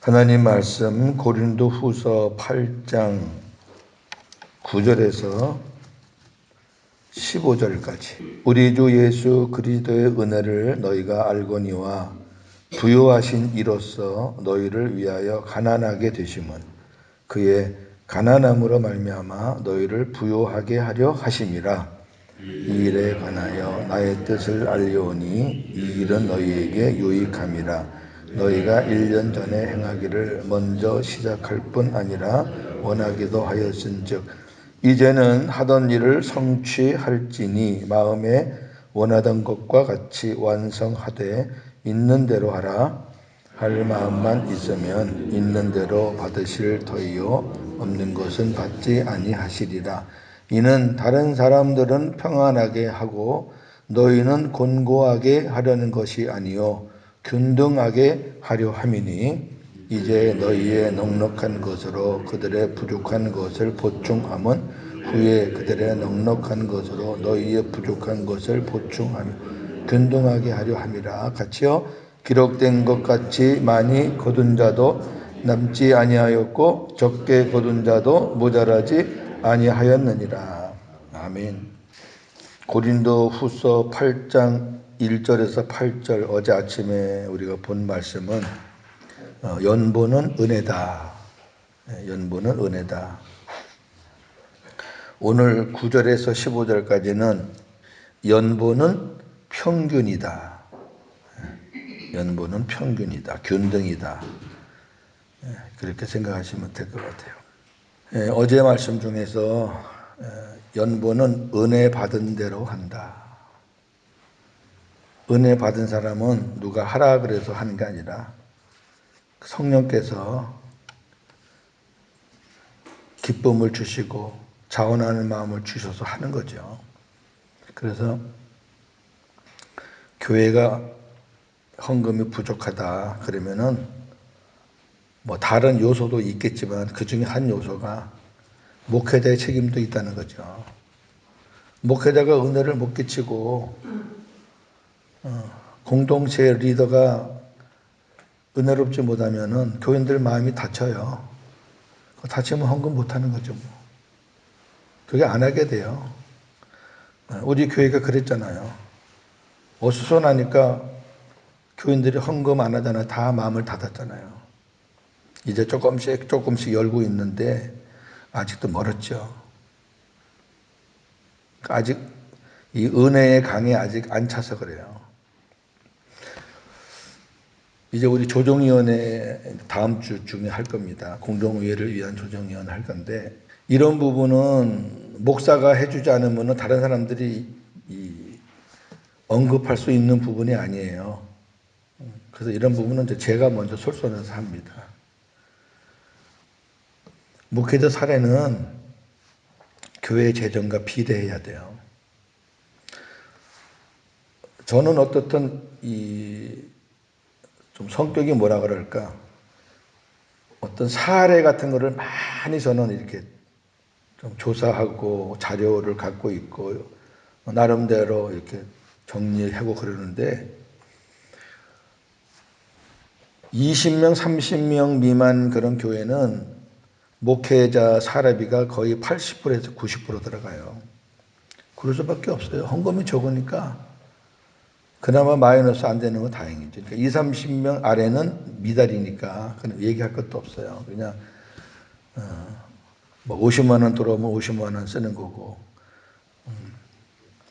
하나님 말씀 고린도후서 8장 9절에서 15절까지. 우리 주 예수 그리스도의 은혜를 너희가 알거니와 부요하신 이로써 너희를 위하여 가난하게 되심은 그의 가난함으로 말미암아 너희를 부요하게 하려 하심이라. 이 일에 관하여 나의 뜻을 알려오니 이 일은 너희에게 유익함이라. 너희가 1년 전에 행하기를 먼저 시작할 뿐 아니라 원하기도 하였은즉 이제는 하던 일을 성취할지니 마음에 원하던 것과 같이 완성하되 있는 대로 하라. 할 마음만 있으면 있는 대로 받으실 터이요 없는 것은 받지 아니하시리라. 이는 다른 사람들은 평안하게 하고 너희는 곤고하게 하려는 것이 아니요 균등하게 하려 함이니 이제 너희의 넉넉한 것으로 그들의 부족한 것을 보충함은 후에 그들의 넉넉한 것으로 너희의 부족한 것을 보충하며 균등하게 하려 함이라. 같이요 기록된 것 같이 많이 거둔 자도 남지 아니하였고 적게 거둔 자도 모자라지 아니하였느니라. 아멘. 고린도후서 8장 1절에서 8절 어제 아침에 우리가 본 말씀은 연보는 은혜다. 연보는 은혜다. 오늘 9절에서 15절까지는 연보는 평균이다. 연보는 평균이다. 균등이다. 그렇게 생각하시면 될 것 같아요. 어제 말씀 중에서 연보는 은혜 받은 대로 한다. 은혜 받은 사람은 누가 하라 그래서 하는 게 아니라 성령께서 기쁨을 주시고 자원하는 마음을 주셔서 하는 거죠. 그래서 교회가 헌금이 부족하다 그러면은 뭐 다른 요소도 있겠지만 그 중에 한 요소가 목회자의 책임도 있다는 거죠. 목회자가 은혜를 못 끼치고 공동체 리더가 은혜롭지 못하면은 교인들 마음이 다쳐요. 다치면 헌금 못 하는 거죠. 뭐. 그게 안 하게 돼요. 우리 교회가 그랬잖아요. 어수선하니까 교인들이 헌금 안 하잖아요. 다 마음을 닫았잖아요. 이제 조금씩 열고 있는데 아직도 멀었죠. 아직 이 은혜의 강에 아직 안 차서 그래요. 이제 우리 조정위원회 다음 주 중에 할 겁니다. 공동의회를 위한 조정위원회 할 건데 이런 부분은 목사가 해주지 않으면 다른 사람들이 언급할 수 있는 부분이 아니에요. 그래서 이런 부분은 이제 제가 먼저 솔선해서 합니다. 목회자 사례는 교회 재정과 비례해야 돼요. 저는 어떻든 좀 성격이 뭐라 그럴까 어떤 사례 같은 거를 많이 저는 이렇게 좀 조사하고 자료를 갖고 있고 나름대로 이렇게 정리하고 그러는데 20명, 30명 미만 그런 교회는 목회자 사례비가 거의 80%에서 90% 들어가요. 그럴 수밖에 없어요. 헌금이 적으니까 그나마 마이너스 안 되는 건 다행이죠. 그러니까 20, 30명 아래는 미달이니까 그냥 얘기할 것도 없어요. 그냥 뭐 50만 원 들어오면 50만 원 쓰는 거고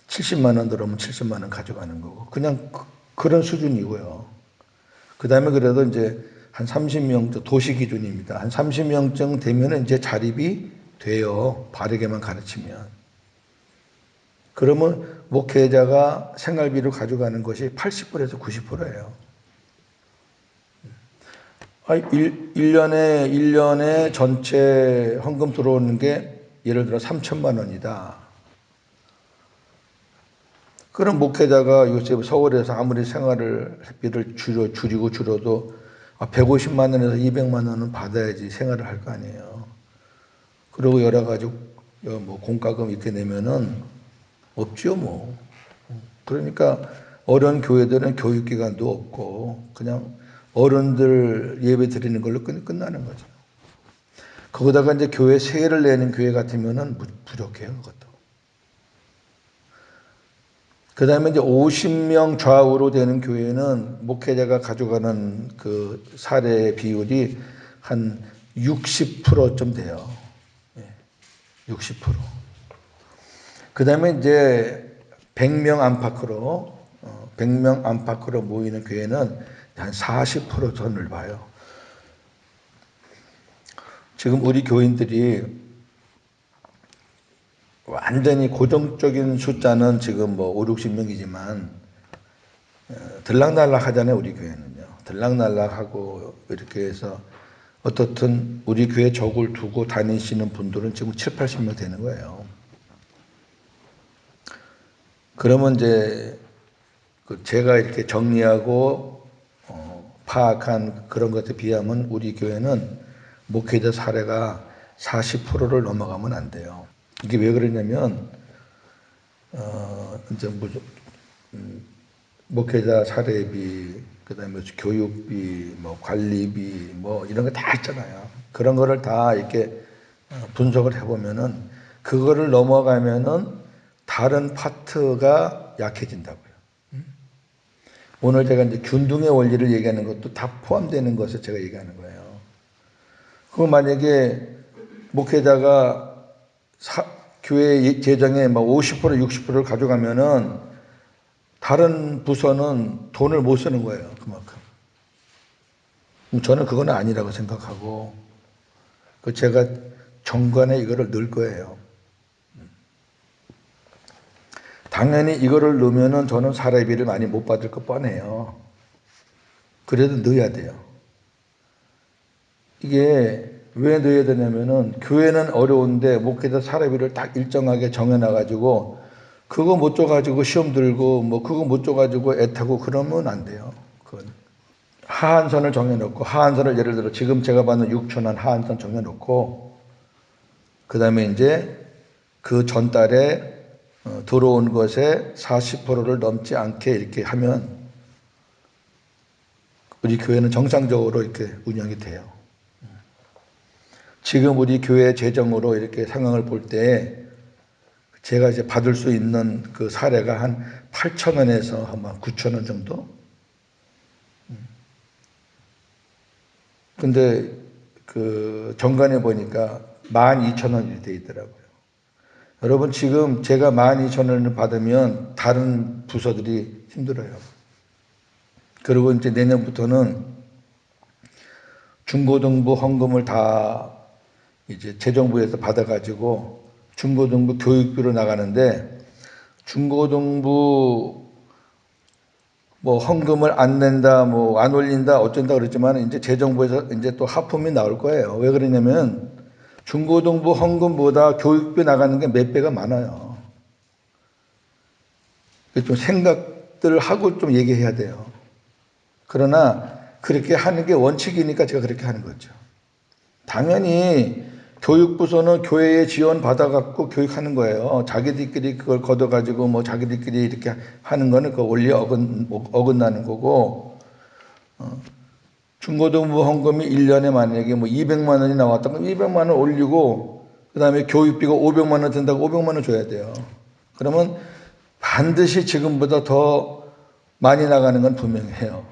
70만 원 들어오면 70만 원 가져가는 거고 그냥 그런 수준이고요. 그 다음에 그래도 이제 한 30명 도시 기준입니다. 한 30명쯤 되면 이제 자립이 돼요. 바르게만 가르치면. 그러면 목회자가 생활비를 가져가는 것이 80%에서 90%예요. 1년에 전체 헌금 들어오는 게 예를 들어 3천만 원이다. 그럼 목회자가 요새 서울에서 아무리 생활비를 줄여도 150만 원에서 200만 원은 받아야지 생활을 할 거 아니에요. 그리고 여러 가지 뭐 공과금 이렇게 내면은 없죠 뭐. 그러니까 어려운 교회들은 교육기관도 없고 그냥 어른들 예배 드리는 걸로 끝나는 거죠. 거기다가 이제 교회 세를 내는 교회 같으면은 부족해요, 그것도. 그 다음에 이제 50명 좌우로 되는 교회는 목회자가 가져가는 그 사례 비율이 한 60%쯤 돼요. 60%. 그 다음에 이제 100명 안팎으로 모이는 교회는 한 40% 더 넓어요. 지금 우리 교인들이 완전히 고정적인 숫자는 지금 뭐 5, 60명이지만 들락날락 하잖아요, 우리 교회는요. 들락날락하고 이렇게 해서 어떻든 우리 교회 적을 두고 다니시는 분들은 지금 7, 80명 되는 거예요. 그러면 이제 제가 이렇게 정리하고 파악한 그런 것에 비하면 우리 교회는 목회자 사례가 40%를 넘어가면 안 돼요. 이게 왜 그러냐면 이제 목회자 사례비, 그다음에 교육비, 뭐 관리비, 뭐 이런 거 다 있잖아요. 그런 거를 다 이렇게 분석을 해보면은 그거를 넘어가면은 다른 파트가 약해진다고요. 오늘 제가 이제 균등의 원리를 얘기하는 것도 다 포함되는 것을 제가 얘기하는 거예요. 그럼 만약에 목회자가 교회 재정의 50%, 60%를 가져가면은 다른 부서는 돈을 못 쓰는 거예요. 그만큼. 저는 그건 아니라고 생각하고 제가 정관에 이거를 넣을 거예요. 당연히 이거를 넣으면은 저는 사례비를 많이 못 받을 거 뻔해요. 그래도 넣어야 돼요. 이게 왜 넣어야 되냐면은 교회는 어려운데 목회자 사례비를 딱 일정하게 정해놔가지고 그거 못 줘가지고 시험 들고 뭐 그거 못 줘가지고 애타고 그러면 안 돼요. 그건. 하한선을 정해놓고 하한선을 예를 들어 지금 제가 받는 6,000원 하한선 정해놓고 그 다음에 이제 그 전달에 들어온 것에 40%를 넘지 않게 이렇게 하면 우리 교회는 정상적으로 이렇게 운영이 돼요. 지금 우리 교회 재정으로 이렇게 상황을 볼 때 제가 이제 받을 수 있는 그 사례가 한 8,000원에서 아마 9,000원 정도? 근데 그 정관에 보니까 12,000원이 돼 있더라고요. 여러분 지금 제가 12,000원을 받으면 다른 부서들이 힘들어요. 그리고 이제 내년부터는 중고등부 헌금을 다 이제 재정부에서 받아가지고 중고등부 교육비로 나가는데 중고등부 뭐 헌금을 안 낸다, 뭐 안 올린다, 어쩐다 그랬지만 이제 재정부에서 이제 또 하품이 나올 거예요. 왜 그러냐면 중고등부 헌금보다 교육비 나가는 게 몇 배가 많아요. 좀 생각들 하고 좀 얘기해야 돼요. 그러나 그렇게 하는 게 원칙이니까 제가 그렇게 하는 거죠. 당연히 교육부서는 교회에 지원 받아갖고 교육하는 거예요. 자기들끼리 그걸 걷어가지고 뭐 자기들끼리 이렇게 하는 거는 그 원리에 어긋나는 거고, 중고등부 헌금이 1년에 만약에 뭐 200만 원이 나왔다 그럼 200만 원 올리고, 그 다음에 교육비가 500만 원 든다고 500만 원 줘야 돼요. 그러면 반드시 지금보다 더 많이 나가는 건 분명해요.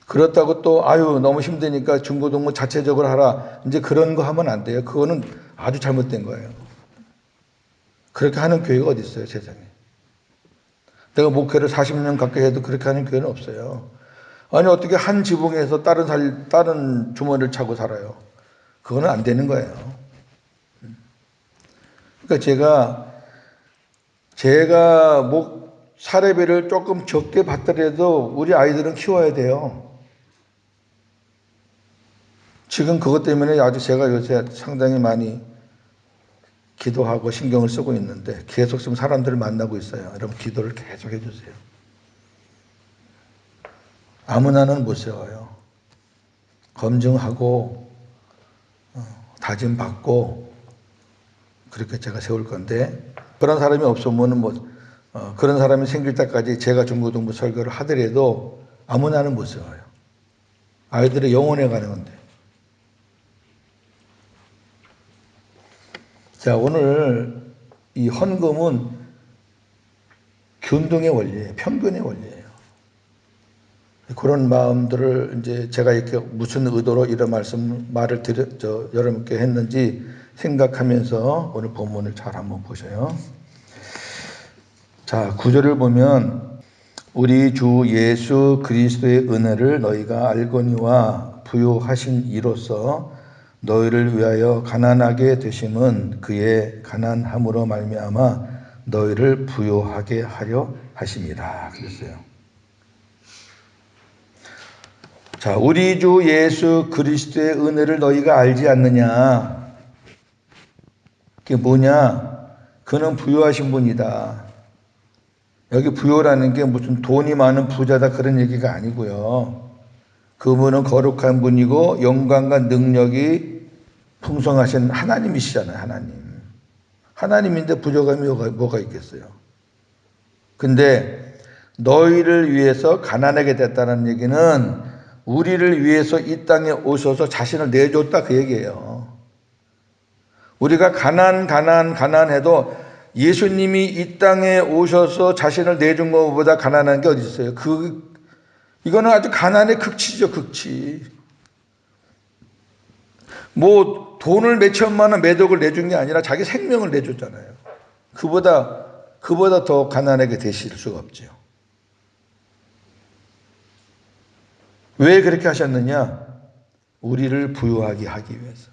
그렇다고 또 아유 너무 힘드니까 중고등부 자체적으로 하라 이제 그런 거 하면 안 돼요. 그거는 아주 잘못된 거예요. 그렇게 하는 교회가 어디 있어요, 세상에. 내가 목회를 40년 가까이 해도 그렇게 하는 교회는 없어요. 아니 어떻게 한 지붕에서 다른 주머니를 차고 살아요. 그거는 안 되는 거예요. 그러니까 제가 사례비를 조금 적게 받더라도 우리 아이들은 키워야 돼요. 지금 그것 때문에 아주 제가 요새 상당히 많이 기도하고 신경을 쓰고 있는데 계속 지금 사람들을 만나고 있어요. 여러분 기도를 계속 해주세요. 아무나는 못 세워요. 검증하고 다짐받고 그렇게 제가 세울 건데 그런 사람이 없으면 그런 사람이 생길 때까지 제가 중고등부 설교를 하더라도 아무나는 못 써요. 아이들의 영혼에 가는 건데. 자, 오늘 이 헌금은 균등의 원리예요. 평균의 원리예요. 그런 마음들을 이제 제가 이렇게 무슨 의도로 이런 말을 여러분께 했는지 생각하면서 오늘 본문을 잘 한번 보셔요. 자, 9절을 보면 우리 주 예수 그리스도의 은혜를 너희가 알거니와 부요하신 이로써 너희를 위하여 가난하게 되심은 그의 가난함으로 말미암아 너희를 부요하게 하려 하심이라 그랬어요. 자, 우리 주 예수 그리스도의 은혜를 너희가 알지 않느냐? 그게 뭐냐? 그는 부요하신 분이다. 여기 부요라는 게 무슨 돈이 많은 부자다 그런 얘기가 아니고요. 그분은 거룩한 분이고 영광과 능력이 풍성하신 하나님이시잖아요. 하나님인데 부족함이 뭐가 있겠어요. 근데 너희를 위해서 가난하게 됐다는 얘기는 우리를 위해서 이 땅에 오셔서 자신을 내줬다 그 얘기예요. 우리가 가난해도 예수님이 이 땅에 오셔서 자신을 내준 것보다 가난한 게 어디 있어요? 이거는 아주 가난의 극치죠, 극치. 뭐 돈을 몇 천만 원 매덕을 내준 게 아니라 자기 생명을 내줬잖아요. 그보다 더 가난하게 되실 수가 없죠. 왜 그렇게 하셨느냐? 우리를 부유하게 하기 위해서.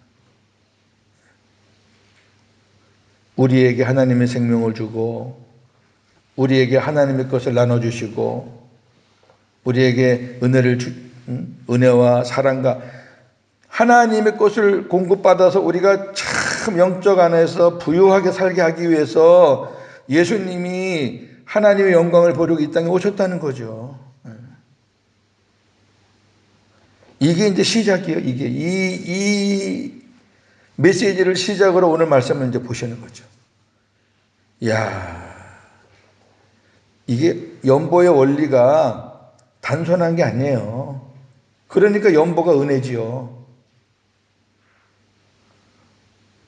우리에게 하나님의 생명을 주고 우리에게 하나님의 것을 나눠주시고 우리에게 은혜와 사랑과 하나님의 것을 공급받아서 우리가 참 영적 안에서 부유하게 살게 하기 위해서 예수님이 하나님의 영광을 보려고 이 땅에 오셨다는 거죠. 이게 이제 시작이에요. 이 메시지를 시작으로 오늘 말씀을 이제 보시는 거죠. 이야, 이게 연보의 원리가 단순한 게 아니에요. 그러니까 연보가 은혜지요.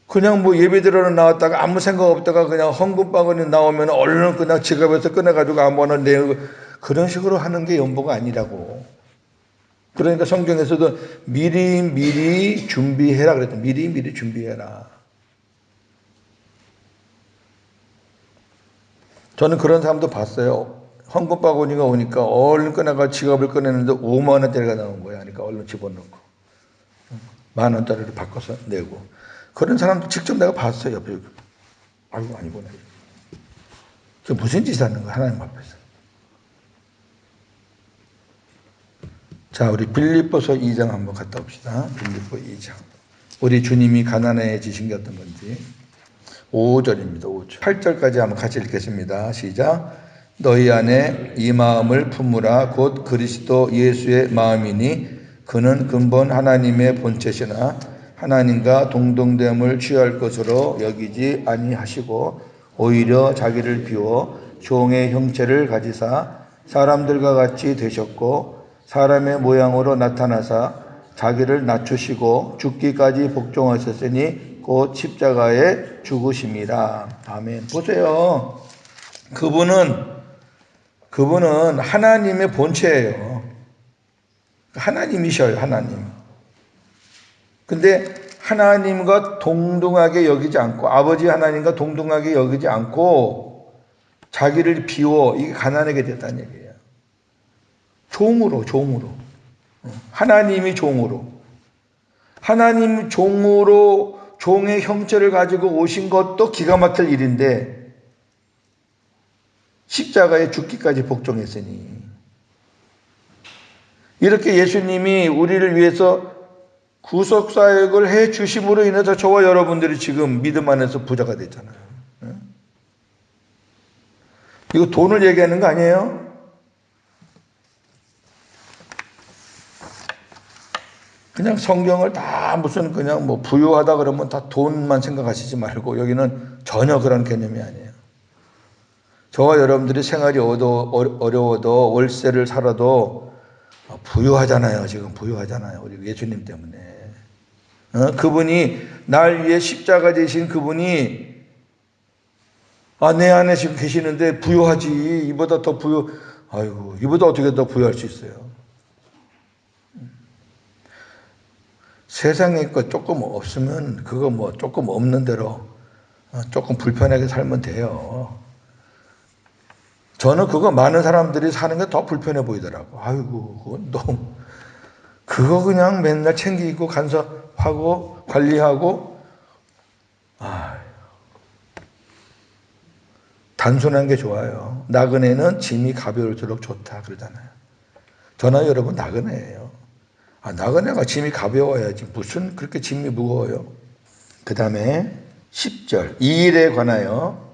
그냥 뭐 예배 드리러 나왔다가 아무 생각 없다가 그냥 헌금바구니 나오면 얼른 그냥 지갑에서 꺼내가지고 아무거나 내고 그런 식으로 하는 게 연보가 아니라고. 그러니까 성경에서도 미리 준비해라 그랬죠. 미리 준비해라. 저는 그런 사람도 봤어요. 헌금바구니가 오니까 얼른 꺼내가 지갑을 꺼내는데 5만 원짜리가 나온 거야. 그러니까 얼른 집어넣고 1만 원짜리를 바꿔서 내고. 그런 사람도 직접 내가 봤어요. 옆에. 아이고 아니구나. 그게 무슨 짓을 하는 거야 하나님 앞에서. 자, 우리 빌립보서 2장 한번 갔다 옵시다. 빌립보 2장. 우리 주님이 가난해지신 게 어떤 건지. 5절입니다. 5절. 8절까지 한번 같이 읽겠습니다. 시작. 너희 안에 이 마음을 품으라. 곧 그리스도 예수의 마음이니 그는 근본 하나님의 본체시나 하나님과 동등됨을 취할 것으로 여기지 아니하시고 오히려 자기를 비워 종의 형체를 가지사 사람들과 같이 되셨고 사람의 모양으로 나타나사 자기를 낮추시고 죽기까지 복종하셨으니 곧 십자가에 죽으심이라. 아멘. 보세요. 그분은 하나님의 본체예요. 하나님이셔요. 하나님. 근데 하나님과 동등하게 여기지 않고 아버지 하나님과 동등하게 여기지 않고 자기를 비워 이게 가난하게 됐다는 얘기예요. 종으로 하나님이 하나님 종으로 종의 형체를 가지고 오신 것도 기가 막힐 일인데 십자가에 죽기까지 복종했으니 이렇게 예수님이 우리를 위해서 구속사역을 해 주심으로 인해서 저와 여러분들이 지금 믿음 안에서 부자가 됐잖아요. 이거 돈을 얘기하는 거 아니에요? 그냥 성경을 다 무슨 그냥 뭐 부유하다 그러면 다 돈만 생각하시지 말고 여기는 전혀 그런 개념이 아니에요. 저와 여러분들이 생활이 어려워도 월세를 살아도 부유하잖아요. 지금 부유하잖아요. 우리 예수님 때문에. 그분이 날 위해 십자가 되신 그분이 내 안에 지금 계시는데 부유하지. 이보다 더 부유. 아이고, 이보다 어떻게 더 부유할 수 있어요. 세상에 거 조금 없으면 그거 뭐 조금 없는 대로 조금 불편하게 살면 돼요. 저는 그거 많은 사람들이 사는 게 더 불편해 보이더라고. 아이고, 그건 너무 그거 그냥 맨날 챙기고 간섭하고 관리하고 단순한 게 좋아요. 나그네는 짐이 가벼울수록 좋다 그러잖아요. 저나 여러분 나그네예요. 나그네가 짐이 가벼워야지 무슨 그렇게 짐이 무거워요. 그 다음에 10절 이 일에 관하여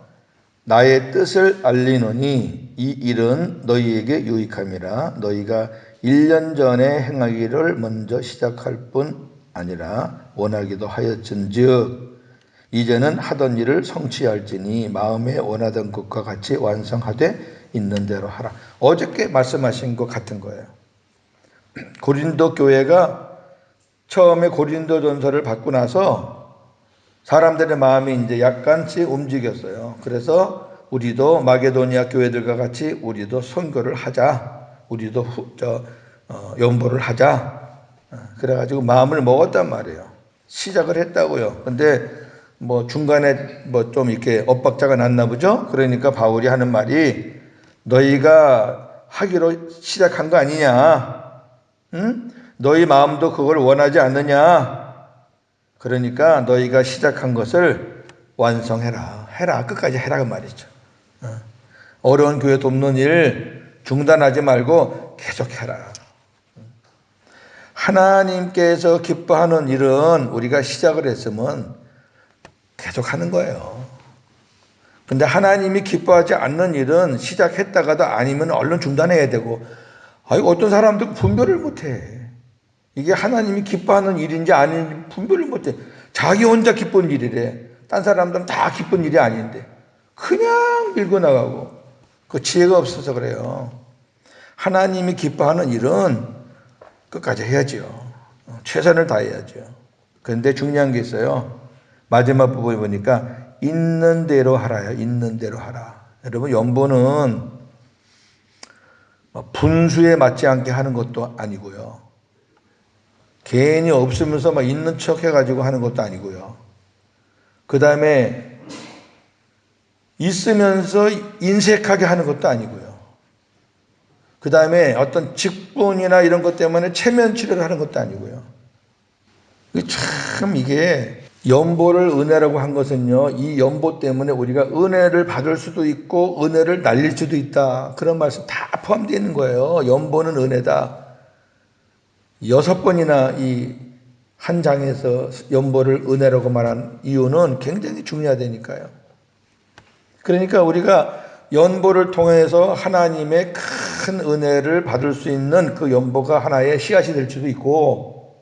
나의 뜻을 알리노니 이 일은 너희에게 유익함이라 너희가 1년 전에 행하기를 먼저 시작할 뿐 아니라 원하기도 하였은즉 이제는 하던 일을 성취할지니 마음에 원하던 것과 같이 완성하되 있는 대로 하라. 어저께 말씀하신 것 같은 거예요. 고린도 교회가 처음에 고린도 전서를 받고 나서 사람들의 마음이 이제 약간씩 움직였어요. 그래서 우리도 마게도니아 교회들과 같이 우리도 선교를 하자. 우리도 연보를 하자. 그래가지고 마음을 먹었단 말이에요. 시작을 했다고요. 근데 뭐 중간에 뭐 좀 이렇게 엇박자가 났나 보죠. 그러니까 바울이 하는 말이 너희가 하기로 시작한 거 아니냐. 응? 너희 마음도 그걸 원하지 않느냐. 그러니까 너희가 시작한 것을 완성해라. 해라. 끝까지 해라 그 말이죠. 어려운 교회 돕는 일 중단하지 말고 계속해라. 하나님께서 기뻐하는 일은 우리가 시작을 했으면 계속하는 거예요. 근데 하나님이 기뻐하지 않는 일은 시작했다가도 아니면 얼른 중단해야 되고 어떤 사람들 분별을 못해. 이게 하나님이 기뻐하는 일인지 아닌지 분별을 못해. 자기 혼자 기쁜 일이래. 딴 사람들은 다 기쁜 일이 아닌데 그냥 밀고 나가고 그 지혜가 없어서 그래요. 하나님이 기뻐하는 일은 끝까지 해야죠. 최선을 다해야죠. 그런데 중요한 게 있어요. 마지막 부분에 보니까 있는 대로 하라요. 있는 대로 하라. 여러분 연보는 분수에 맞지 않게 하는 것도 아니고요. 괜히 없으면서 막 있는 척 해가지고 하는 것도 아니고요. 그 다음에 있으면서 인색하게 하는 것도 아니고요. 그 다음에 어떤 직분이나 이런 것 때문에 체면 치료를 하는 것도 아니고요. 참 이게 연보를 은혜라고 한 것은요. 이 연보 때문에 우리가 은혜를 받을 수도 있고 은혜를 날릴 수도 있다. 그런 말씀 다 포함되어 있는 거예요. 연보는 은혜다. 6번이나 이 한 장에서 연보를 은혜라고 말한 이유는 굉장히 중요하다니까요. 그러니까 우리가 연보를 통해서 하나님의 큰 은혜를 받을 수 있는 그 연보가 하나의 씨앗이 될 수도 있고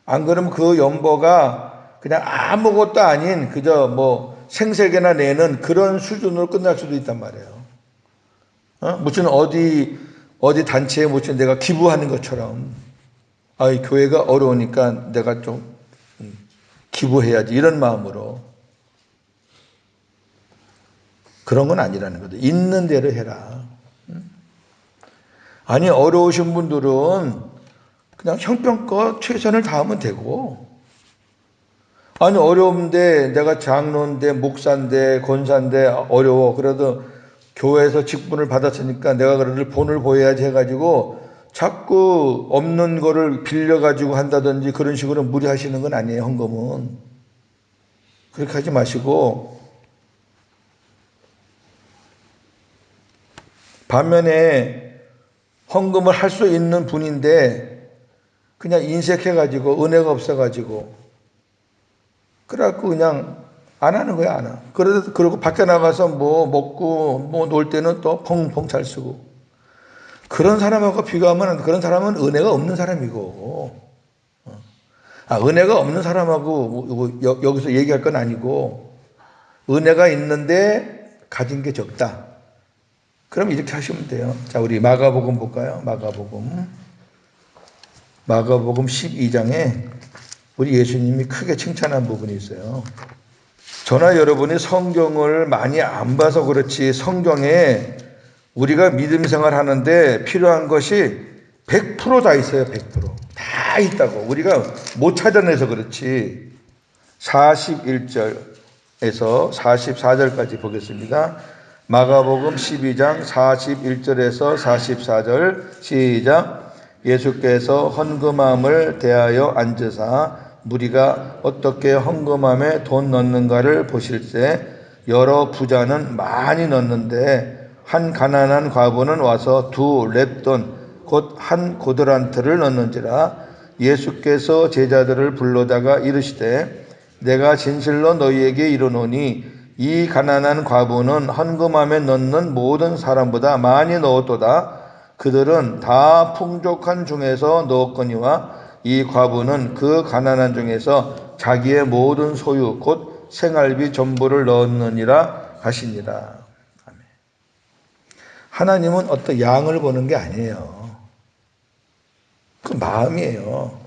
안 그러면 그 연보가 그냥 아무것도 아닌 그저 뭐 생색이나 내는 그런 수준으로 끝날 수도 있단 말이에요. 무슨 어디 단체에 무슨 내가 기부하는 것처럼 이 교회가 어려우니까 내가 좀 기부해야지 이런 마음으로 그런 건 아니라는 거죠. 있는 대로 해라. 아니 어려우신 분들은 그냥 형편껏 최선을 다하면 되고 아니 어려운데 내가 장로인데 목사인데 권사인데 어려워 그래도 교회에서 직분을 받았으니까 내가 그래도 본을 보여야지 해가지고 자꾸 없는 거를 빌려가지고 한다든지 그런 식으로 무리하시는 건 아니에요. 헌금은 그렇게 하지 마시고 반면에 헌금을 할 수 있는 분인데 그냥 인색해가지고 은혜가 없어가지고 그래갖고 그냥 안 하는 거야 안 하. 그러고 밖에 나가서 뭐 먹고 뭐 놀 때는 또 펑펑 잘 쓰고 그런 사람하고 비교하면 그런 사람은 은혜가 없는 사람이고 은혜가 없는 사람하고 여기서 얘기할 건 아니고 은혜가 있는데 가진 게 적다. 그럼 이렇게 하시면 돼요. 자 우리 마가복음 볼까요? 마가복음 마가복음 12장에 우리 예수님이 크게 칭찬한 부분이 있어요. 저나 여러분이 성경을 많이 안 봐서 그렇지 성경에 우리가 믿음 생활 하는데 필요한 것이 100%다 있어요. 100%. 다 있다고. 우리가 못 찾아내서 그렇지. 41절에서 44절까지 보겠습니다. 마가복음 12장 41절에서 44절 시작. 예수께서 헌금함을 대하여 앉으사 무리가 어떻게 헌금함에 돈 넣는가를 보실세 여러 부자는 많이 넣는데 한 가난한 과부는 와서 2렙돈 곧 한 고드란트를 넣는지라. 예수께서 제자들을 불러다가 이르시되 내가 진실로 너희에게 이르노니 이 가난한 과부는 헌금함에 넣는 모든 사람보다 많이 넣었도다. 그들은 다 풍족한 중에서 넣었거니와 이 과부는 그 가난한 중에서 자기의 모든 소유 곧 생활비 전부를 넣었느니라 하시니라. 하나님은 어떤 양을 보는 게 아니에요. 그 마음이에요.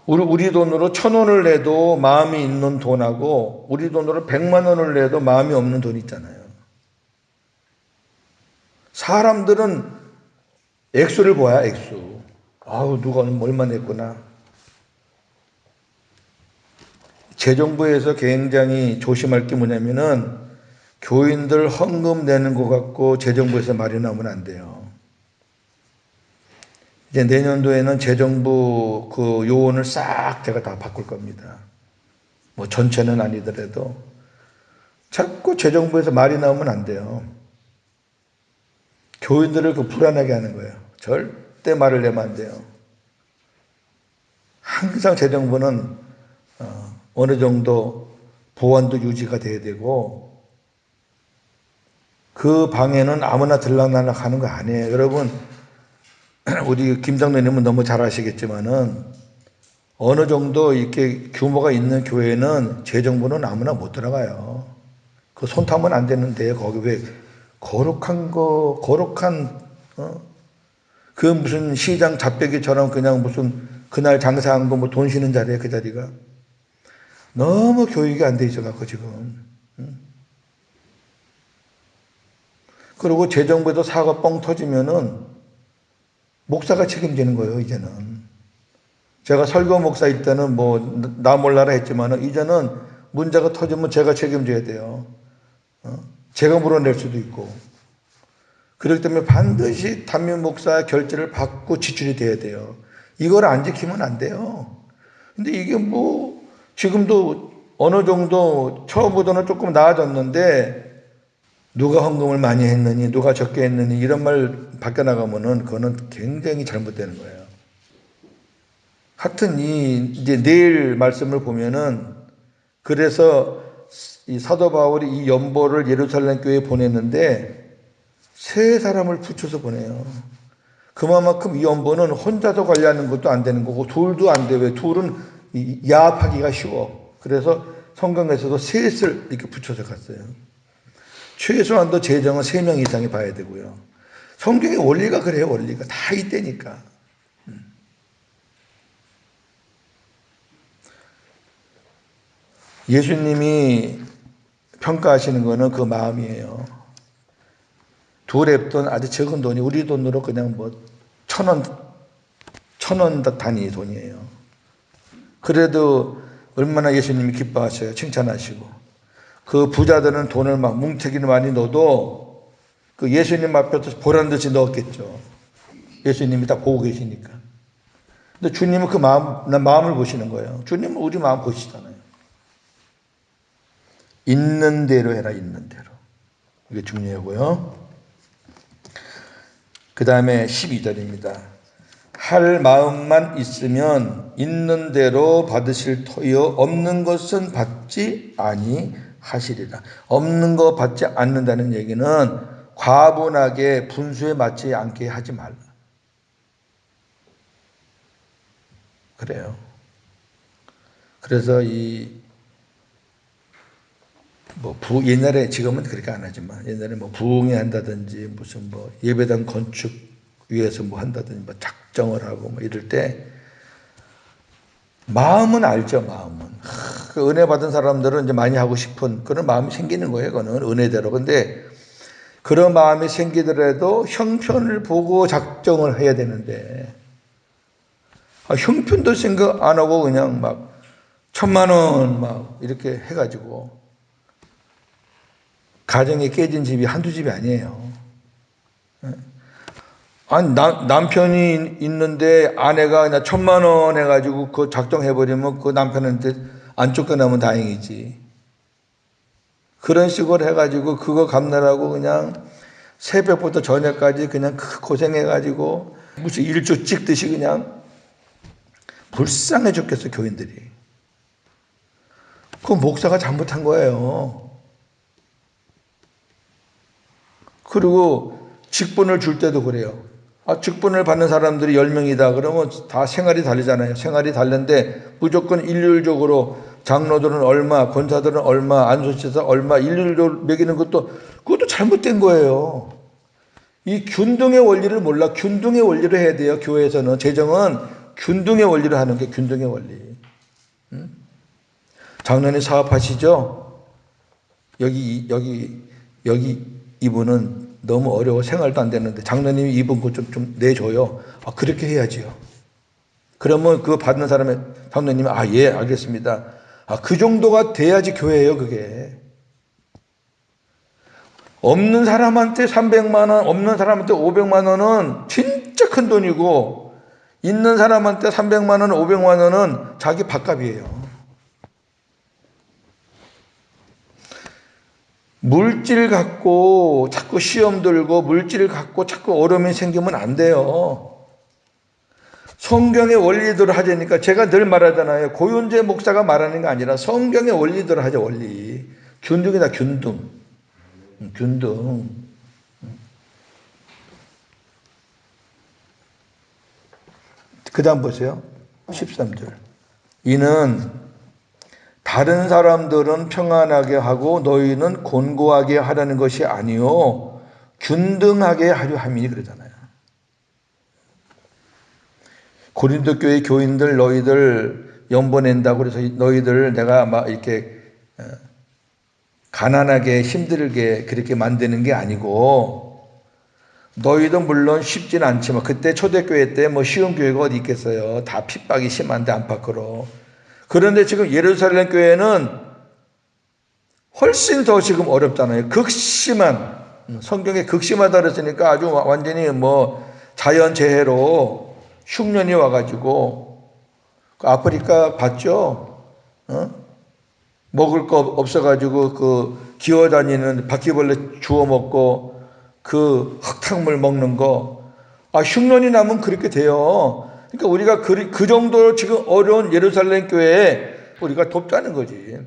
우리 돈으로 1,000원을 내도 마음이 있는 돈하고 우리 돈으로 100만 원을 내도 마음이 없는 돈 있잖아요. 사람들은 액수를 봐야 액수. 아우 누가 얼마 냈구나. 재정부에서 굉장히 조심할 게 뭐냐면은 교인들 헌금 내는 것 갖고 재정부에서 말이 나오면 안 돼요. 이제 내년도에는 재정부 그 요원을 싹 제가 다 바꿀 겁니다. 뭐 전체는 아니더라도 자꾸 재정부에서 말이 나오면 안 돼요. 교인들을 그 불안하게 하는 거예요. 절대 말을 내면 안 돼요. 항상 재정부는 어느 정도 보안도 유지가 돼야 되고 그 방에는 아무나 들락날락 하는 거 아니에요. 여러분 우리 김장로님은 너무 잘 아시겠지만은 어느 정도 이렇게 규모가 있는 교회는 재정부는 아무나 못 들어가요. 그 손 타면 안 되는데 거기 왜 거룩한 그 무슨 시장 잡배기처럼 그냥 무슨 그날 장사한 거 뭐 돈 쉬는 자리에 그 자리가 너무 교육이 안 돼 있어갖고 지금. 그리고 재정부에도 사고 뻥 터지면은 목사가 책임지는 거예요 이제는. 제가 설교 목사일 때는 뭐 나 몰라라 했지만은 이제는 문제가 터지면 제가 책임져야 돼요. 제가 물어낼 수도 있고. 그렇기 때문에 반드시 담임 목사 결제를 받고 지출이 돼야 돼요. 이걸 안 지키면 안 돼요. 근데 이게 뭐 지금도 어느 정도 처음보다는 조금 나아졌는데 누가 헌금을 많이 했느니 누가 적게 했느니 이런 말 밖에 나가면은 그거는 굉장히 잘못되는 거예요. 하여튼 이제 내일 말씀을 보면은 그래서 이 사도 바울이 이 연보를 예루살렘 교회에 보냈는데 세 사람을 붙여서 보내요. 그만큼 이 연보는 혼자서 관리하는 것도 안 되는 거고 둘도 안 돼. 왜? 둘은 야합하기가 쉬워. 그래서 성경에서도 셋을 이렇게 붙여서 갔어요. 최소한도 재정은 3명 이상이 봐야 되고요. 성경의 원리가 그래요. 원리가 다 이때니까. 예수님이 평가하시는 거는 그 마음이에요. 2렙돈 아주 적은 돈이 우리 돈으로 그냥 뭐 1,000원 단위 돈이에요. 그래도 얼마나 예수님이 기뻐하셔요. 칭찬하시고. 그 부자들은 돈을 막 뭉태기를 많이 넣어도 그 예수님 앞에서 보란듯이 넣었겠죠. 예수님이 다 보고 계시니까. 근데 주님은 그 마음을 보시는 거예요. 주님은 우리 마음 보시잖아요. 있는 대로 해라, 있는 대로. 이게 중요하고요. 그 다음에 12절입니다. 할 마음만 있으면 있는 대로 받으실 터이요 없는 것은 받지 아니하시리라. 없는 거 받지 않는다는 얘기는 과분하게 분수에 맞지 않게 하지 말라. 그래요. 그래서 옛날에 지금은 그렇게 안 하지만 옛날에 뭐 부흥회 한다든지 무슨 뭐 예배당 건축 위해서 뭐 한다든지 뭐 작정을 하고 뭐 이럴 때 마음은 알죠, 마음은. 그 은혜 받은 사람들은 이제 많이 하고 싶은 그런 마음이 생기는 거예요, 그거는 은혜대로. 근데 그런 마음이 생기더라도 형편을 보고 작정을 해야 되는데, 형편도 생각 안 하고 그냥 막 1,000만 원 막 이렇게 해가지고 가정이 깨진 집이 한두 집이 아니에요. 아니, 남편이 있는데 아내가 그냥 1,000만 원 해가지고 그거 작정해버리면 그 남편한테 안 쫓겨나면 다행이지. 그런 식으로 해가지고 그거 갚느라고 그냥 새벽부터 저녁까지 그냥 고생해가지고 무슨 일조 찍듯이 그냥 불쌍해 죽겠어, 교인들이. 그 목사가 잘못한 거예요. 그리고 직분을 줄 때도 그래요. 직분을 받는 사람들이 10명이다. 그러면 다 생활이 다르잖아요. 생활이 다른데 무조건 일률적으로 장로들은 얼마, 권사들은 얼마, 안수치사 얼마, 일률적으로 매기는 그것도 잘못된 거예요. 이 균등의 원리를 몰라. 균등의 원리를 해야 돼요. 교회에서는. 재정은 균등의 원리를 하는 게 균등의 원리. 장로님 사업하시죠? 여기 이분은 너무 어려워. 생활도 안 되는데 장로님이 이분 거 좀 내줘요. 그렇게 해야지요. 그러면 그거 받는 사람의 장로님이 예, 알겠습니다. 그 정도가 돼야지 교회예요, 그게. 없는 사람한테 300만 원, 없는 사람한테 500만 원은 진짜 큰 돈이고, 있는 사람한테 300만 원, 500만 원은 자기 밥값이에요. 물질 갖고 자꾸 시험 들고 물질 갖고 자꾸 어려움이 생기면 안 돼요. 성경의 원리대로 하자니까 제가 늘 말하잖아요. 고윤재 목사가 말하는 게 아니라 성경의 원리대로 하자, 원리. 균등이다, 균등. 균등. 그 다음 보세요. 13절. 이는 다른 사람들은 평안하게 하고 너희는 곤고하게 하라는 것이 아니요 균등하게 하려 함이니 그러잖아요. 고린도 교회 교인들 너희들 연보 낸다고 그래서 너희들 내가 막 이렇게 가난하게 힘들게 그렇게 만드는 게 아니고, 너희도 물론 쉽진 않지만 그때 초대교회 때 뭐 쉬운 교회가 어디 있겠어요. 다 핍박이 심한데 안팎으로. 그런데 지금 예루살렘 교회는 훨씬 더 지금 어렵잖아요. 극심한, 성경에 극심하다 그랬으니까 아주 완전히 뭐 자연재해로 흉년이 와가지고 아프리카 봤죠? 먹을 거 없어가지고 그 기어다니는 바퀴벌레 주워 먹고 그 흙탕물 먹는 거. 흉년이 나면 그렇게 돼요. 그러니까 우리가 그 정도로 지금 어려운 예루살렘 교회에 우리가 돕자는 거지.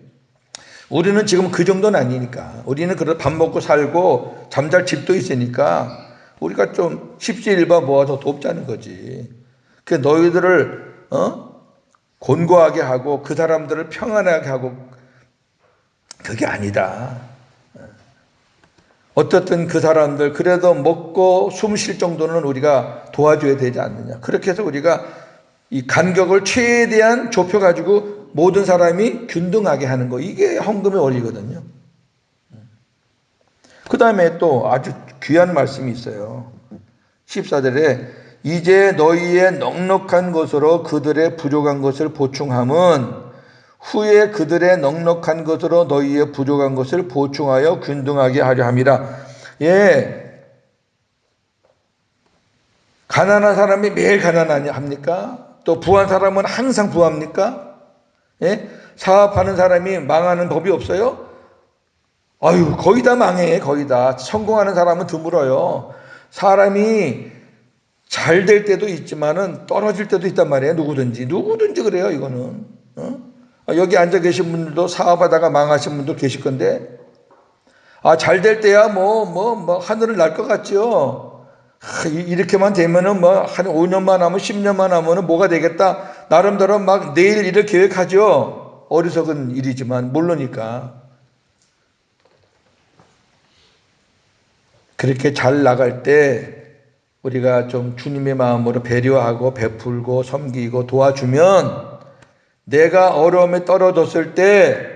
우리는 지금 그 정도는 아니니까. 우리는 그래도 밥 먹고 살고 잠잘 집도 있으니까 우리가 좀 십시일반 모아서 돕자는 거지. 그 너희들을 곤고하게 하고 그 사람들을 평안하게 하고, 그게 아니다. 어떻든 그 사람들 그래도 먹고 숨 쉴 정도는 우리가 도와줘야 되지 않느냐. 그렇게 해서 우리가 이 간격을 최대한 좁혀가지고 모든 사람이 균등하게 하는 거, 이게 헌금의 원리거든요. 그 다음에 또 아주 귀한 말씀이 있어요. 14절에 이제 너희의 넉넉한 것으로 그들의 부족한 것을 보충함은 후에 그들의 넉넉한 것으로 너희의 부족한 것을 보충하여 균등하게 하려 함이라. 가난한 사람이 매일 가난합니까? 또 부한 사람은 항상 부합니까? 사업하는 사람이 망하는 법이 없어요? 거의 다 망해, 거의 다. 성공하는 사람은 드물어요. 사람이 잘 될 때도 있지만은 떨어질 때도 있단 말이에요. 누구든지 그래요, 이거는. 여기 앉아 계신 분들도 사업하다가 망하신 분도 계실 건데, 잘 될 때야 하늘을 날 것 같죠. 이렇게만 되면은 한 5년만 하면 10년만 하면은 뭐가 되겠다. 나름대로 막 내일 일을 계획하죠. 어리석은 일이지만 모르니까. 그렇게 잘 나갈 때 우리가 좀 주님의 마음으로 배려하고 베풀고 섬기고 도와주면 내가 어려움에 떨어졌을 때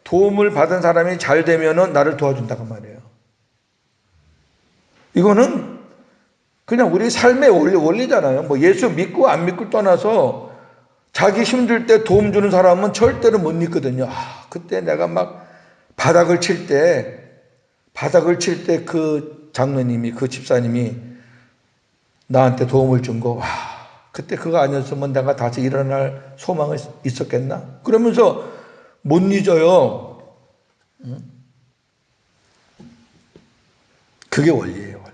도움을 받은 사람이 잘 되면은 나를 도와준다고 말이에요. 이거는 그냥 우리 삶의 원리잖아요. 뭐 예수 믿고 안 믿고 떠나서 자기 힘들 때 도움 주는 사람은 절대로 못 믿거든요. 그때 내가 막 바닥을 칠 때 그 장로님이, 그 집사님이 나한테 도움을 준 거, 그때 그거 아니었으면 내가 다시 일어날 소망이 있었겠나? 그러면서 못 잊어요. 그게 원리예요, 원리.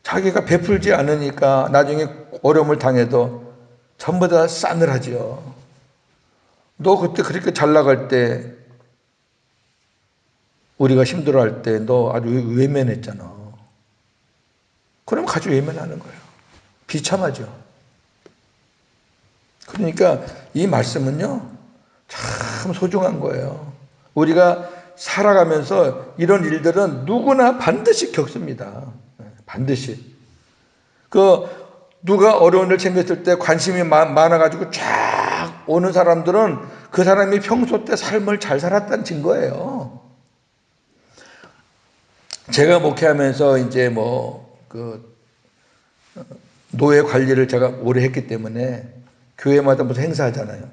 자기가 베풀지 않으니까 나중에 어려움을 당해도 전부 다 싸늘하지요. 너 그때 그렇게 잘 나갈 때, 우리가 힘들어할 때 너 아주 외면했잖아. 그럼 아주 외면하는 거예요. 비참하죠. 그러니까 이 말씀은요, 참 소중한 거예요. 우리가 살아가면서 이런 일들은 누구나 반드시 겪습니다. 반드시. 누가 어려운 일 챙겼을 때 관심이 많아가지고 쫙 오는 사람들은 그 사람이 평소 때 삶을 잘 살았다는 증거예요. 제가 목회하면서 이제 노예 관리를 제가 오래 했기 때문에 교회마다 무슨 행사하잖아요.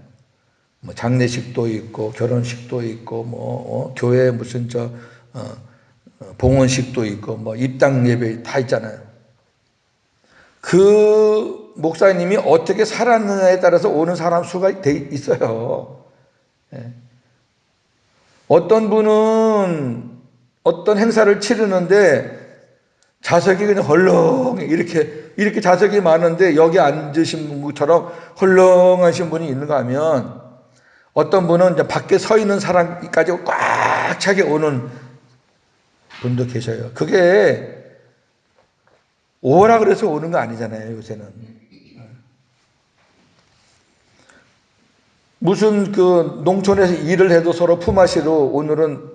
뭐 장례식도 있고 결혼식도 있고 교회 무슨 봉헌식도 있고 입당 예배 다 있잖아요. 그 목사님이 어떻게 살았느냐에 따라서 오는 사람 수가 돼 있어요. 어떤 분은 어떤 행사를 치르는데 좌석이 그냥 헐렁 이렇게 좌석이 많은데 여기 앉으신 분처럼 헐렁하신 분이 있는가 하면 어떤 분은 이제 밖에 서 있는 사람까지 꽉 차게 오는 분도 계셔요. 그게 오라 그래서 오는 거 아니잖아요, 요새는. 무슨 농촌에서 일을 해도 서로 품앗이로 오늘은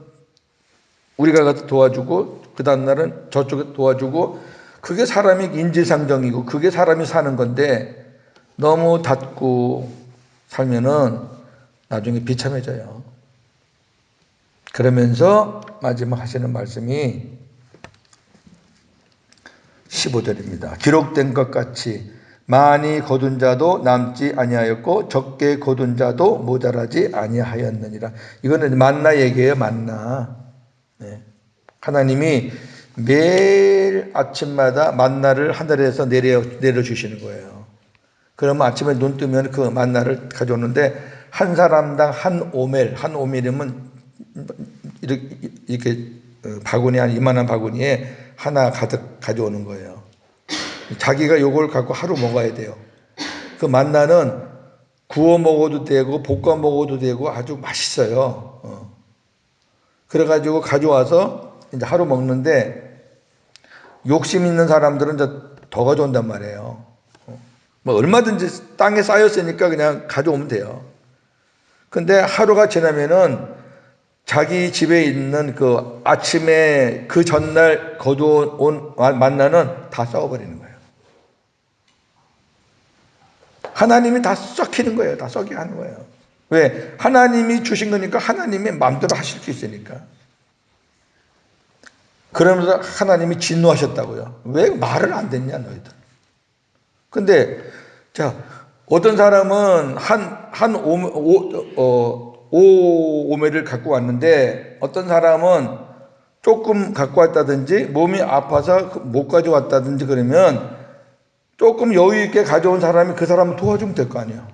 우리가 가서 도와주고 그 다음날은 저쪽에 도와주고 그게 사람이 인지상정이고 그게 사람이 사는 건데 너무 닫고 살면은 나중에 비참해져요. 그러면서 마지막 하시는 말씀이 15절입니다. 기록된 것 같이 많이 거둔 자도 남지 아니하였고 적게 거둔 자도 모자라지 아니하였느니라. 이거는 만나 얘기예요. 만나. 네. 하나님이 매일 아침마다 만나를 하늘에서 내려주시는 거예요. 그러면 아침에 눈 뜨면 그 만나를 가져오는데 한 사람당 한 오멜이면 이렇게 바구니, 한 이만한 바구니에 하나 가득 가져오는 거예요. 자기가 요걸 갖고 하루 먹어야 돼요. 그 만나는 구워 먹어도 되고 볶아 먹어도 되고 아주 맛있어요. 그래가지고 가져와서 이제 하루 먹는데 욕심 있는 사람들은 이제 더 가져온단 말이에요. 얼마든지 땅에 쌓였으니까 그냥 가져오면 돼요. 근데 하루가 지나면은 자기 집에 있는 그 아침에 그 전날 거두온 만나는 다 썩어버리는 거예요. 하나님이 다 썩히는 거예요. 다 썩게 하는 거예요. 왜? 하나님이 주신 거니까 하나님이 마음대로 하실 수 있으니까. 그러면서 하나님이 진노하셨다고요. 왜 말을 안 듣냐 너희들. 근데 자 어떤 사람은 한 오매를 갖고 왔는데 어떤 사람은 조금 갖고 왔다든지 몸이 아파서 못 가져왔다든지 그러면 조금 여유 있게 가져온 사람이 그 사람을 도와주면 될 거 아니에요.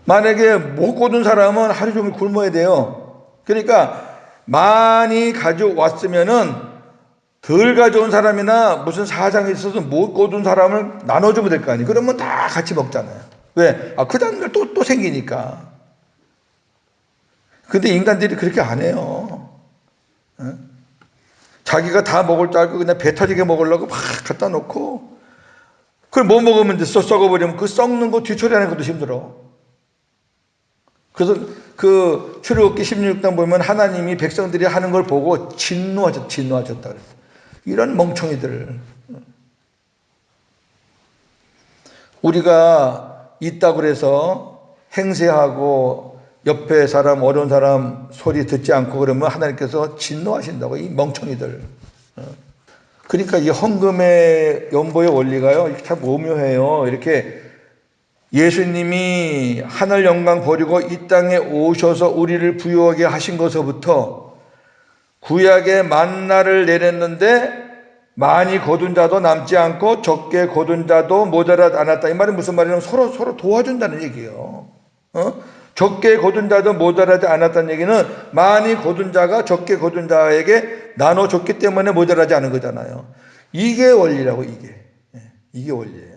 만약에 못 거둔 사람은 하루 종일 굶어야 돼요. 그러니까 많이 가져왔으면은 덜 가져온 사람이나 무슨 사정이 있어서 못 거둔 사람을 나눠주면 될 거 아니에요. 그러면 다 같이 먹잖아요. 왜? 그 다음날 또 생기니까. 근데 인간들이 그렇게 안 해요. 자기가 다 먹을 줄 알고 그냥 배 터지게 먹으려고 막 갖다 놓고 그걸 못 먹으면 이제 썩어버리면 그 썩는 거 뒤처리하는 것도 힘들어. 그래서 그 출애굽기 16장 보면 하나님이 백성들이 하는 걸 보고 진노하셨다 그랬어요. 이런 멍청이들. 우리가 있다고 그래서 행세하고 옆에 사람, 어려운 사람 소리 듣지 않고 그러면 하나님께서 진노하신다고, 이 멍청이들. 그러니까 이 헌금의 연보의 원리가요, 이렇게 참 오묘해요. 이렇게 예수님이 하늘 영광 버리고 이 땅에 오셔서 우리를 부유하게 하신 것서부터 구약의 만나를 내렸는데 많이 거둔 자도 남지 않고 적게 거둔 자도 모자라지 않았다. 이 말은 무슨 말이냐면 서로 도와준다는 얘기예요. 적게 거둔 자도 모자라지 않았다는 얘기는 많이 거둔 자가 적게 거둔 자에게 나눠줬기 때문에 모자라지 않은 거잖아요. 이게 원리라고, 이게 원리예요.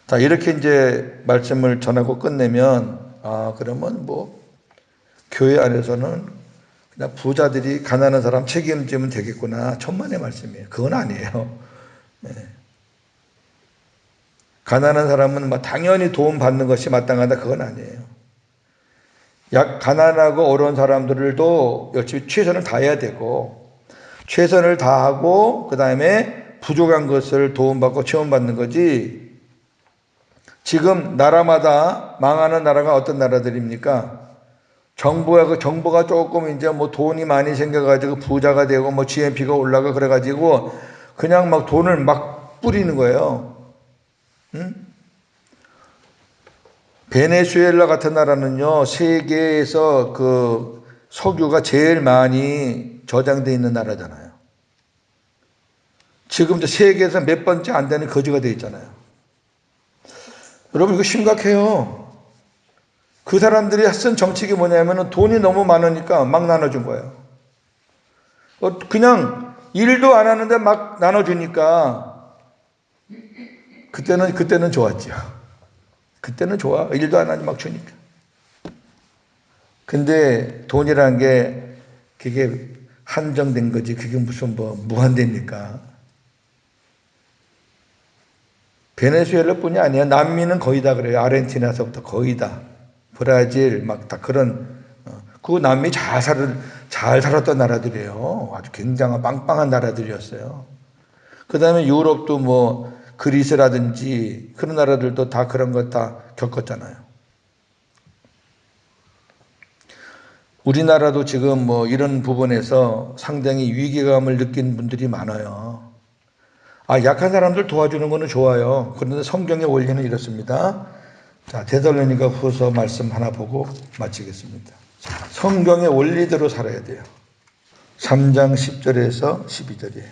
자, 이렇게 이제 말씀을 전하고 끝내면, 그러면 뭐 교회 안에서는 그냥 부자들이 가난한 사람 책임지면 되겠구나, 천만의 말씀이에요. 그건 아니에요. 가난한 사람은 당연히 도움 받는 것이 마땅하다, 그건 아니에요. 가난하고 어려운 사람들도 역시 최선을 다해야 되고, 최선을 다하고 그 다음에 부족한 것을 도움받고 체험받는 거지. 지금 나라마다 망하는 나라가 어떤 나라들입니까? 정부가 조금 이제 뭐 돈이 많이 생겨가지고 부자가 되고 뭐 GNP가 올라가 그래가지고 그냥 막 돈을 막 뿌리는 거예요. 베네수엘라 같은 나라는요, 세계에서 그 석유가 제일 많이 저장되어 있는 나라잖아요. 지금도 세계에서 몇 번째 안 되는 거지가 되어 있잖아요. 여러분, 이거 심각해요. 그 사람들이 쓴 정책이 뭐냐면 돈이 너무 많으니까 막 나눠준 거예요. 그냥 일도 안 하는데 막 나눠주니까 그때는 좋았죠. 그때는 좋아. 일도 안 하니 막 주니까. 근데 돈이라는 게 그게 한정된 거지. 그게 무슨 뭐 무한대입니까? 베네수엘라뿐이 아니야. 남미는 거의 다 그래요. 아르헨티나서부터 거의 다. 브라질 막 다 그런, 그 남미 잘 살았던 나라들이에요. 아주 굉장한 빵빵한 나라들이었어요. 그 다음에 유럽도 뭐 그리스라든지 그런 나라들도 다 그런 것 다 겪었잖아요. 우리나라도 지금 뭐 이런 부분에서 상당히 위기감을 느낀 분들이 많아요. 약한 사람들 도와주는 거는 좋아요. 그런데 성경의 원리는 이렇습니다. 자, 데살로니가 후서 말씀 하나 보고 마치겠습니다. 성경의 원리대로 살아야 돼요. 3장 10절에서 12절이에요.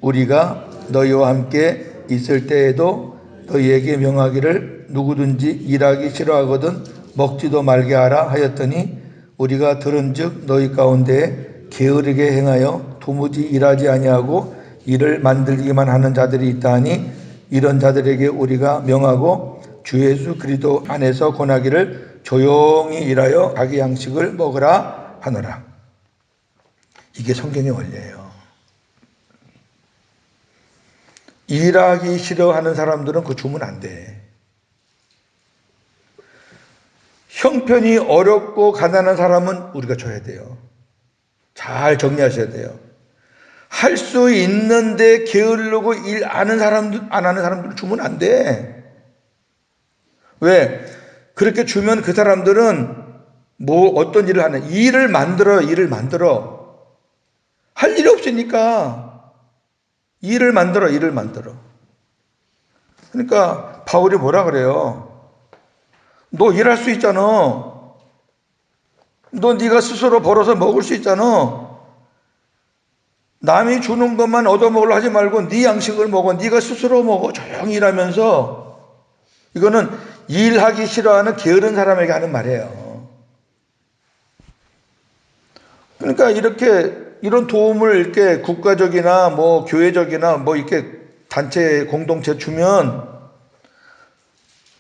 우리가 너희와 함께 있을 때에도 너희에게 명하기를 누구든지 일하기 싫어하거든 먹지도 말게 하라 하였더니 우리가 들은즉 너희 가운데 게으르게 행하여 도무지 일하지 아니하고 일을 만들기만 하는 자들이 있다 하니 이런 자들에게 우리가 명하고 주 예수 그리스도 안에서 권하기를 조용히 일하여 자기 양식을 먹으라 하노라. 이게 성경의 원리예요. 일하기 싫어하는 사람들은 그거 주면 안 돼. 형편이 어렵고 가난한 사람은 우리가 줘야 돼요. 잘 정리하셔야 돼요. 할 수 있는데 게으르고 일 안 하는 사람들은 주면 안 돼. 왜? 그렇게 주면 그 사람들은 뭐 어떤 일을 하는, 일을 만들어. 할 일이 없으니까 일을 만들어. 그러니까 바울이 뭐라 그래요? 너 일할 수 있잖아. 너 네가 스스로 벌어서 먹을 수 있잖아. 남이 주는 것만 얻어먹으려 하지 말고 네 양식을 먹어. 네가 스스로 먹어. 조용히 일하면서. 이거는 일하기 싫어하는 게으른 사람에게 하는 말이에요. 그러니까 이런 도움을 이렇게 국가적이나 뭐 교회적이나 뭐 이렇게 단체 공동체 주면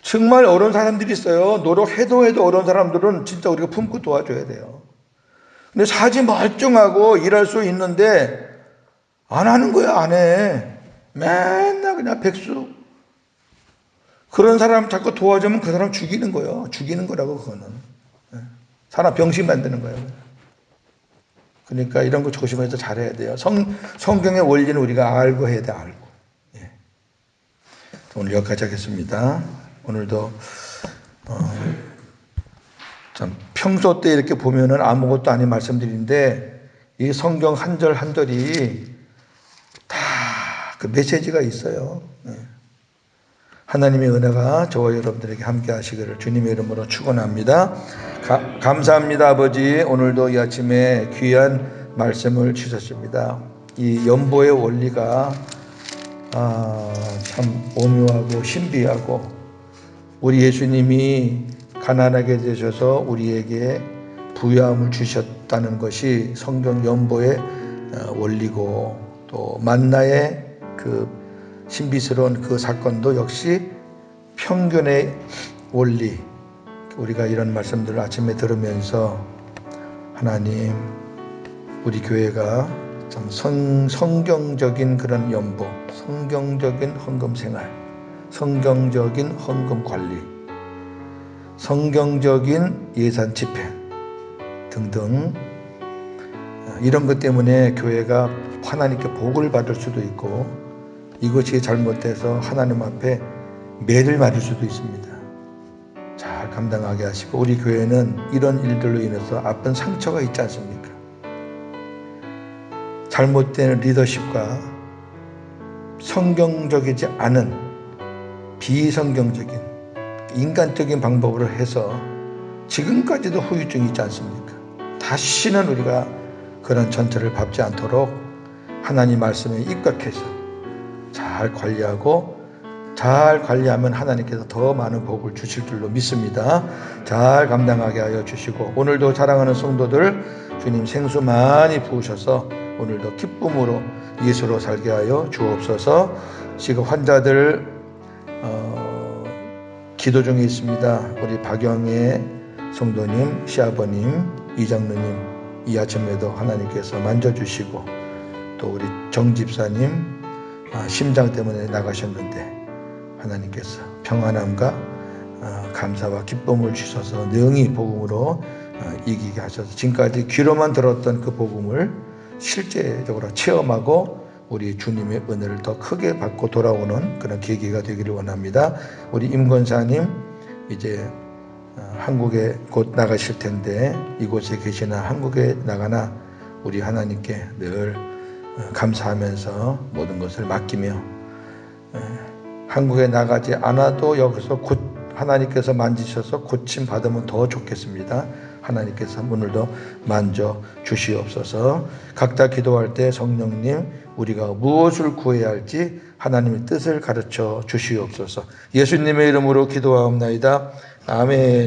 정말 어려운 사람들이 있어요. 노력해도 어려운 사람들은 진짜 우리가 품고 도와줘야 돼요. 근데 사지 멀쩡하고 일할 수 있는데 안 하는 거야, 안 해. 맨날 그냥 백수. 그런 사람 자꾸 도와주면 그 사람 죽이는 거예요. 죽이는 거라고, 그거는. 사람 병신 만드는 거예요. 그러니까 이런 거 조심해서 잘해야 돼요. 성경의 원리는 우리가 알고 해야 돼, 알고. 예. 오늘 여기까지 하겠습니다. 오늘도 참 평소 때 이렇게 보면은 아무것도 아닌 말씀들인데 이 성경 한 절 한 절이 다 그 메시지가 있어요. 하나님의 은혜가 저와 여러분들에게 함께 하시기를 주님의 이름으로 축원합니다. 감사합니다. 아버지. 오늘도 이 아침에 귀한 말씀을 주셨습니다. 이 연보의 원리가 참 오묘하고 신비하고 우리 예수님이 가난하게 되셔서 우리에게 부유함을 주셨다는 것이 성경 연보의 원리고 또 만나의 그 신비스러운 그 사건도 역시 평균의 원리. 우리가 이런 말씀들을 아침에 들으면서 하나님 우리 교회가 참 성경적인 그런 연보, 성경적인 헌금 생활, 성경적인 헌금 관리, 성경적인 예산 집행 등등 이런 것 때문에 교회가 하나님께 복을 받을 수도 있고 이것이 잘못돼서 하나님 앞에 매를 맞을 수도 있습니다. 잘 감당하게 하시고 우리 교회는 이런 일들로 인해서 아픈 상처가 있지 않습니까? 잘못된 리더십과 성경적이지 않은 비성경적인 인간적인 방법으로 해서 지금까지도 후유증이 있지 않습니까? 다시는 우리가 그런 전철을 밟지 않도록 하나님 말씀에 입각해서 잘 관리하고 잘 관리하면 하나님께서 더 많은 복을 주실 줄로 믿습니다. 잘 감당하게 하여 주시고 오늘도 사랑하는 성도들 주님 생수 많이 부으셔서 오늘도 기쁨으로 예수로 살게 하여 주옵소서. 지금 환자들 기도 중에 있습니다. 우리 박영애 성도님, 시아버님, 이장로님 이 아침에도 하나님께서 만져주시고 또 우리 정 집사님 심장 때문에 나가셨는데 하나님께서 평안함과 감사와 기쁨을 주셔서 능히 복음으로 이기게 하셔서 지금까지 귀로만 들었던 그 복음을 실제적으로 체험하고 우리 주님의 은혜를 더 크게 받고 돌아오는 그런 계기가 되기를 원합니다. 우리 임 권사님 이제 한국에 곧 나가실 텐데 이곳에 계시나 한국에 나가나 우리 하나님께 늘 감사하면서 모든 것을 맡기며 한국에 나가지 않아도 여기서 곧 하나님께서 만지셔서 고침 받으면 더 좋겠습니다. 하나님께서 오늘도 만져 주시옵소서. 각자 기도할 때 성령님 우리가 무엇을 구해야 할지 하나님의 뜻을 가르쳐 주시옵소서. 예수님의 이름으로 기도하옵나이다. 아멘.